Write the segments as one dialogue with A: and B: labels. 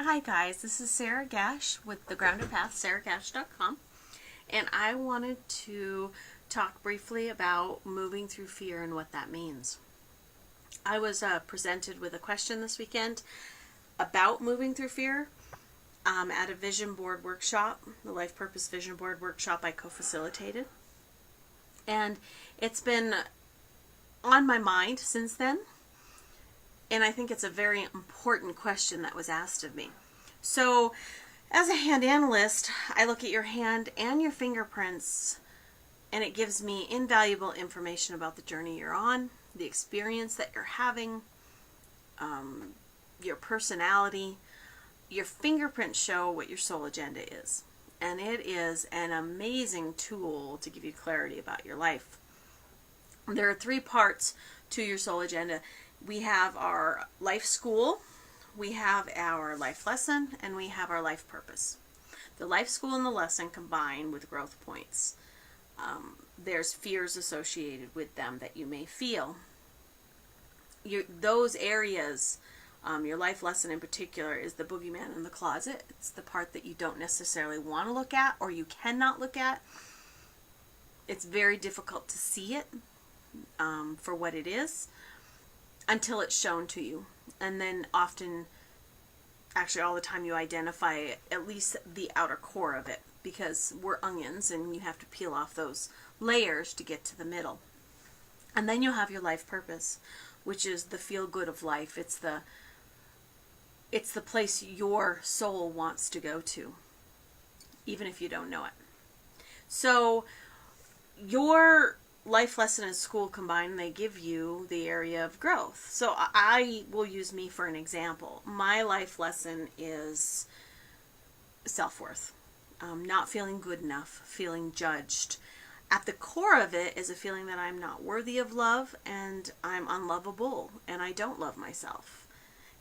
A: Hi guys, this is Sarah Gash with The Grounded Path, sarahgash.com, and I wanted to talk briefly about moving through fear and what that means. I was presented with a question this weekend about moving through fear at a vision board workshop, the Life Purpose Vision Board workshop I co-facilitated, and it's been on my mind since then. And I think it's a very important question that was asked of me. So, as a hand analyst, I look at your hand and your fingerprints, and it gives me invaluable information about the journey you're on, the experience that you're having, your personality. Your fingerprints show what your soul agenda is. And it is an amazing tool to give you clarity about your life. There are 3 parts to your soul agenda. We have our life school, we have our life lesson, and we have our life purpose. The life school and the lesson combine with growth points. There's fears associated with them that you may feel. Those areas, your life lesson in particular, is the boogeyman in the closet. It's the part that you don't necessarily want to look at or you cannot look at. It's very difficult to see it for what it is, until it's shown to you. And then often, actually all the time, you identify at least the outer core of it, because we're onions and you have to peel off those layers to get to the middle. And then you'll have your life purpose, which is the feel good of life. It's the place your soul wants to go to, even if you don't know it. So your life lesson and school combined, they give you the area of growth. So I will use me for an example. My life lesson is self-worth. Not feeling good enough, feeling judged. At the core of it is a feeling that I'm not worthy of love and I'm unlovable and I don't love myself.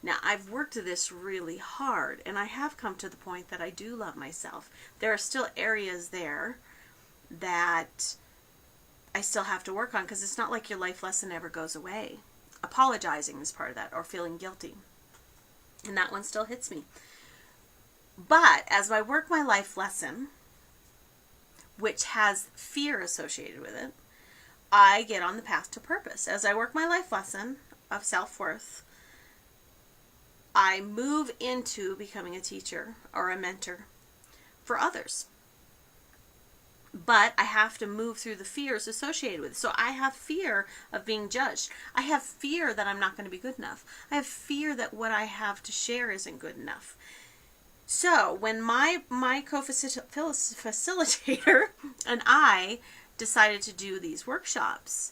A: Now, I've worked this really hard and I have come to the point that I do love myself. There are still areas there that I still have to work on, because it's not like your life lesson ever goes away. Apologizing is part of that, or feeling guilty. And that one still hits me. But as I work my life lesson, which has fear associated with it, I get on the path to purpose. As I work my life lesson of self-worth, I move into becoming a teacher or a mentor for others. But I have to move through the fears associated with it. So I have fear of being judged. I have fear that I'm not going to be good enough. I have fear that what I have to share isn't good enough. So when my co-facilitator and I decided to do these workshops,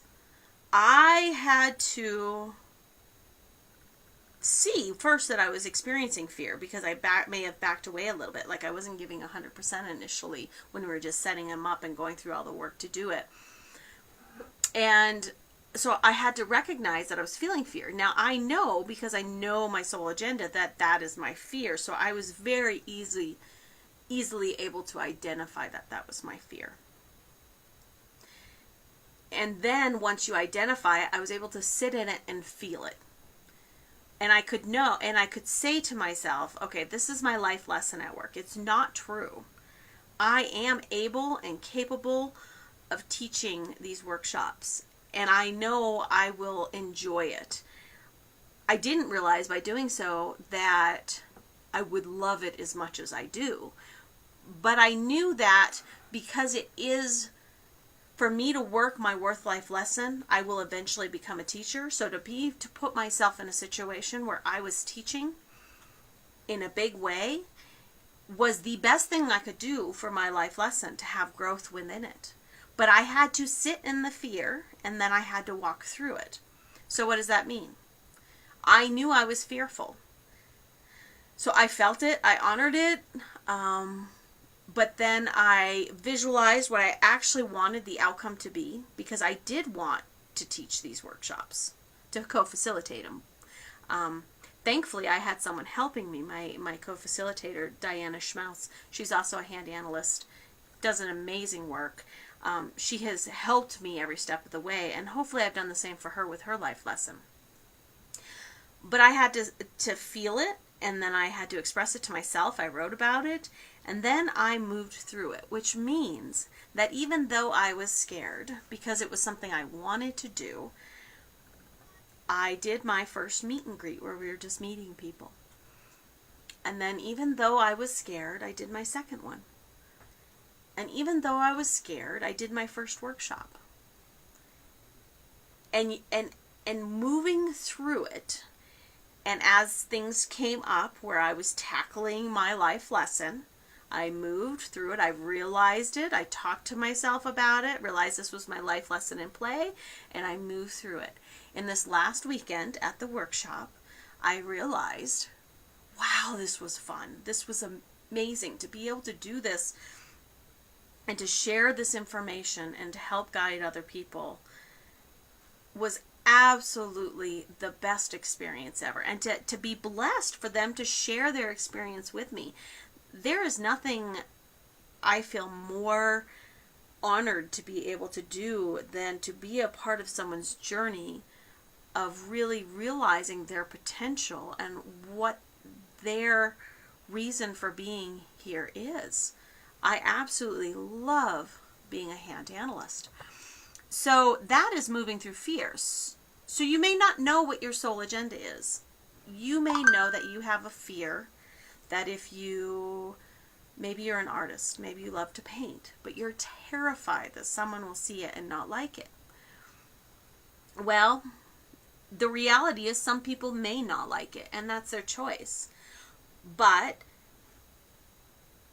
A: I had to see first that I was experiencing fear, because I may have backed away a little bit. Like I wasn't giving 100% initially when we were just setting them up and going through all the work to do it. And so I had to recognize that I was feeling fear. Now I know, because I know my soul agenda, that that is my fear. So I was very easily able to identify that that was my fear. And then once you identify it, I was able to sit in it and feel it. And I could know, and I could say to myself, okay, this is my life lesson at work. It's not true. I am able and capable of teaching these workshops, and I know I will enjoy it. I didn't realize by doing so that I would love it as much as I do. But I knew that because it is, for me to work my worth life lesson, I will eventually become a teacher. So to put myself in a situation where I was teaching in a big way was the best thing I could do for my life lesson, to have growth within it. But I had to sit in the fear, and then I had to walk through it. So what does that mean? I knew I was fearful. So I felt it, I honored it, but then I visualized what I actually wanted the outcome to be, because I did want to teach these workshops, to co-facilitate them. Thankfully, I had someone helping me, my co-facilitator, Diana Schmaus. She's also a hand analyst, does an amazing work. She has helped me every step of the way, and hopefully I've done the same for her with her life lesson. But I had to feel it and then I had to express it to myself. I wrote about it, and then I moved through it, which means that even though I was scared, because it was something I wanted to do, I did my first meet and greet where we were just meeting people. And then even though I was scared, I did my second one. And even though I was scared, I did my first workshop. And moving through it, and as things came up where I was tackling my life lesson, I moved through it. I realized it. I talked to myself about it, realized this was my life lesson in play, and I moved through it. In this last weekend at the workshop, I realized, wow, this was fun. This was amazing to be able to do this and to share this information and to help guide other people was absolutely the best experience ever. And to be blessed for them to share their experience with me. There is nothing I feel more honored to be able to do than to be a part of someone's journey of really realizing their potential and what their reason for being here is. I absolutely love being a hand analyst. So that is moving through fears. So you may not know what your soul agenda is. You may know that you have a fear that if you, maybe you're an artist, maybe you love to paint, but you're terrified that someone will see it and not like it. Well, the reality is some people may not like it, and that's their choice. But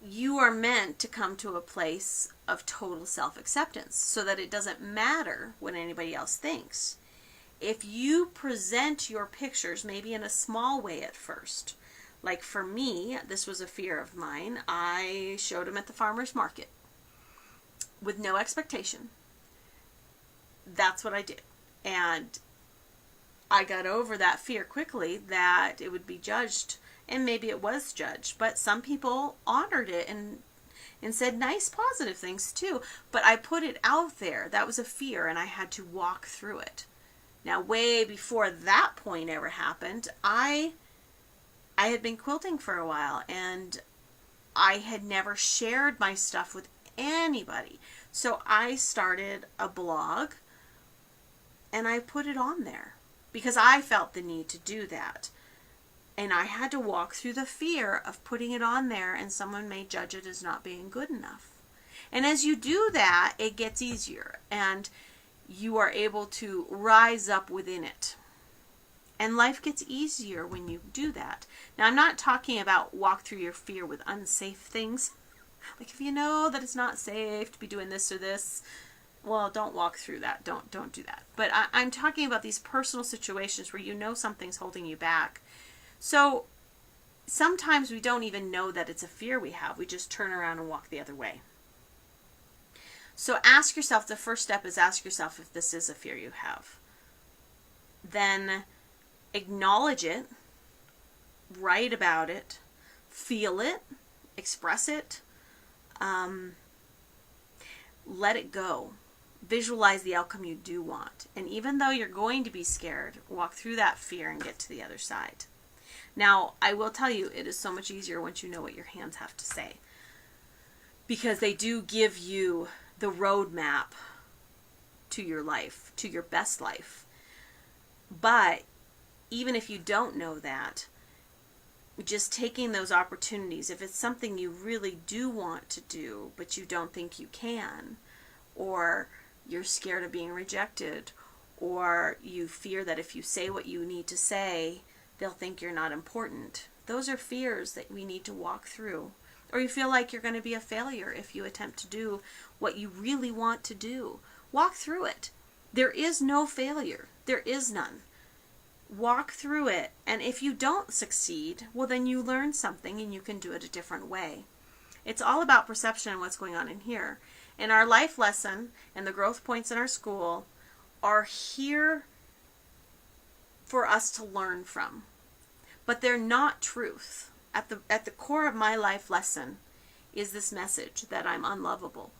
A: you are meant to come to a place of total self-acceptance so that it doesn't matter what anybody else thinks. If you present your pictures, maybe in a small way at first, like for me, this was a fear of mine. I showed them at the farmer's market with no expectation. That's what I did. And I got over that fear quickly that it would be judged, and maybe it was judged, but some people honored it and said nice positive things too. But I put it out there. That was a fear, and I had to walk through it. Now, way before that point ever happened, I had been quilting for a while, and I had never shared my stuff with anybody. So I started a blog, and I put it on there because I felt the need to do that. And I had to walk through the fear of putting it on there and someone may judge it as not being good enough. And as you do that, it gets easier and you are able to rise up within it. And life gets easier when you do that. Now, I'm not talking about walk through your fear with unsafe things. Like if you know that it's not safe to be doing this or this, well, don't walk through that. Don't do that. But I'm talking about these personal situations where you know something's holding you back. So sometimes we don't even know that it's a fear we have. We just turn around and walk the other way. So ask yourself, the first step is ask yourself if this is a fear you have. Then acknowledge it, write about it, feel it, express it, let it go. Visualize the outcome you do want. And even though you're going to be scared, walk through that fear and get to the other side. Now, I will tell you, it is so much easier once you know what your hands have to say. Because they do give you the roadmap to your life, to your best life. But even if you don't know that, just taking those opportunities, if it's something you really do want to do, but you don't think you can, or you're scared of being rejected, or you fear that if you say what you need to say, they'll think you're not important. Those are fears that we need to walk through. Or you feel like you're going to be a failure if you attempt to do what you really want to do. Walk through it. There is no failure. There is none. Walk through it. And if you don't succeed, well, then you learn something and you can do it a different way. It's all about perception and what's going on in here. And our life lesson and the growth points in our school are here for us to learn from. But they're not truth. At the core of my life lesson is this message that I'm unlovable.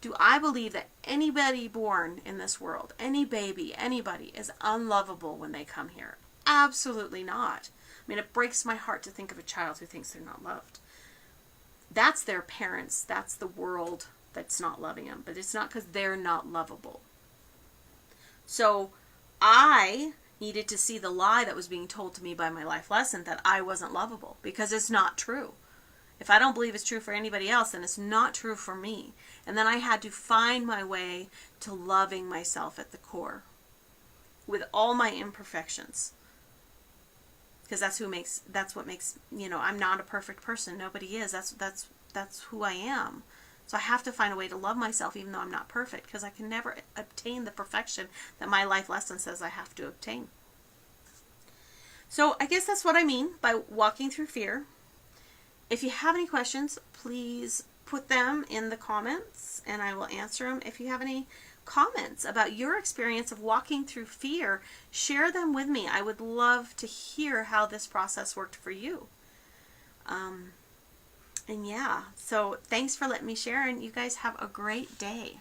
A: Do I believe that anybody born in this world, any baby, anybody is unlovable when they come here? Absolutely not. mean, it breaks my heart to think of a child who thinks they're not loved. That's their parents. That's the world that's not loving them. But it's not because they're not lovable. So I needed to see the lie that was being told to me by my life lesson that I wasn't lovable, because it's not true. If I don't believe it's true for anybody else, then it's not true for me. And then I had to find my way to loving myself at the core with all my imperfections. Because that's what makes, I'm not a perfect person. Nobody is. That's who I am. So I have to find a way to love myself even though I'm not perfect, because I can never obtain the perfection that my life lesson says I have to obtain. So I guess that's what I mean by walking through fear. If you have any questions, please put them in the comments and I will answer them. If you have any comments about your experience of walking through fear, share them with me. I would love to hear how this process worked for you. And yeah, so thanks for letting me share, and you guys have a great day.